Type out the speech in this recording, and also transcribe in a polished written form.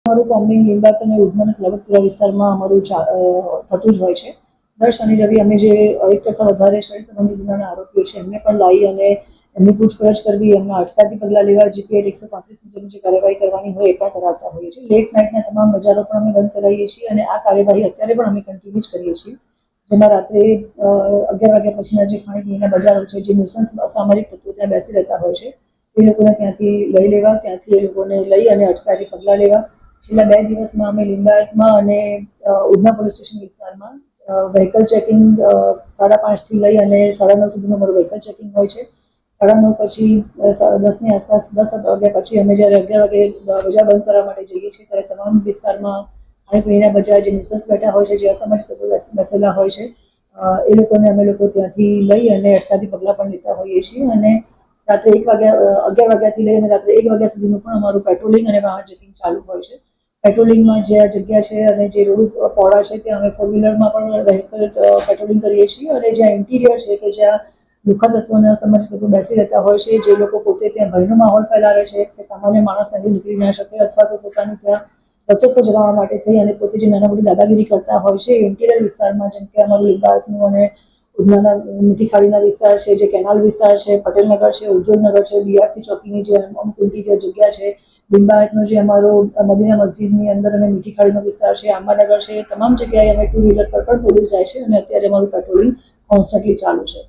અમારું કોમ્બિંગ લીંબાયત અને ઉધના અને સલાબતપુરા વિસ્તારમાં અમારું થતું જ હોય છે. દર શનિ રવિ અમે જે એક કરતાં વધારે શરીર સંબંધી ગુનાના આરોપીઓ છે એમને પણ લાવી અને એમની પૂછપરછ કરવી, એમના અટકાયતી પગલાં લેવા, જીપીએડ 135 મુજબની જે કાર્યવાહી કરવાની હોય એ પણ કરાવતા હોઈએ છીએ. લેટ નાઇટના તમામ બજારો પણ અમે બંધ કરાવીએ છીએ અને આ કાર્યવાહી અત્યારે પણ અમે કન્ટિન્યુ જ કરીએ છીએ. જેમાં રાત્રે 11 વાગ્યા પછીના જે ખાણીપીણીના બજારો છે, જે નુસંસ અસામાજિક તત્વો ત્યાં બેસી રહેતા હોય છે, એ લોકોને ત્યાંથી લઈ લેવા, ત્યાંથી એ લોકોને લઈ અને અટકાયતી પગલાં લેવા. છેલ્લા 2 દિવસમાં અમે લિંબાયતમાં અને ઉધના પોલીસ સ્ટેશન વિસ્તારમાં વ્હીકલ ચેકિંગ 5:30 થી લઈ અને 9:30 સુધીનું અમારું વ્હીકલ ચેકિંગ હોય છે. 9:30 પછી 10ની આસપાસ 10 વાગ્યા પછી અમે જ્યારે 11 વાગે બજાર બંધ કરવા માટે જઈએ છીએ ત્યારે તમામ વિસ્તારમાં ખાણીપીણીના બજાર જે નુસંસ બેઠા હોય છે, જે અસામાજિક તત્વો બેસેલા હોય છે, એ લોકોને અમે લોકો ત્યાંથી લઈ અને અટકાયતી પગલાં પણ લેતા હોઈએ છીએ. અને રાત્રે 11 વાગ્યાથી લઈ અને રાત્રે 1 વાગ્યા સુધીનું પણ અમારું પેટ્રોલિંગ અને વાહન ચેકિંગ ચાલુ હોય છે. પેટ્રોલિંગમાં જે જગ્યા છે અને જે રોડ પહોળા છે ત્યાં અમે 4-વ્હીલરમાં પણ વ્હીકલ પેટ્રોલિંગ કરીએ છીએ. અને જ્યાં ઇન્ટિરિયર છે કે જ્યાં લુખ્ખા તત્વો અને અસામાજિક તત્વો બેસી રહેતા હોય છે, જે લોકો પોતે ત્યાં ભયનો માહોલ ફેલાવે છે કે સામાન્ય માણસ અહીં નીકળી ના શકે, અથવા તો પોતાનું ત્યાં વર્ચસ્વ જમાવવા માટે થઈ અને પોતે જે નાના મોટી દાદાગીરી કરતા હોય છે, ઇન્ટિરિયર વિસ્તારમાં જેમ કે અમારું લીંબાયતનું અને ઉધનાના મીઠી ખાડીના વિસ્તાર છે, જે કેનાલ વિસ્તાર છે, પટેલનગર છે, ઉદ્યોગનગર છે, બીઆરસી ચોકીની જે અમુક ઇન્ટિરિયર જગ્યા છે, લીંબાયતનો જે અમારો મદીના મસ્જિદની અંદર અને મીઠી ખાડીનો વિસ્તાર છે, આંબાનગર છે, તમામ જગ્યાએ અમે 2-વ્હીલર પર પણ પોલીસ જાય છે અને અત્યારે અમારું પેટ્રોલિંગ કોન્સ્ટન્ટલી ચાલુ છે.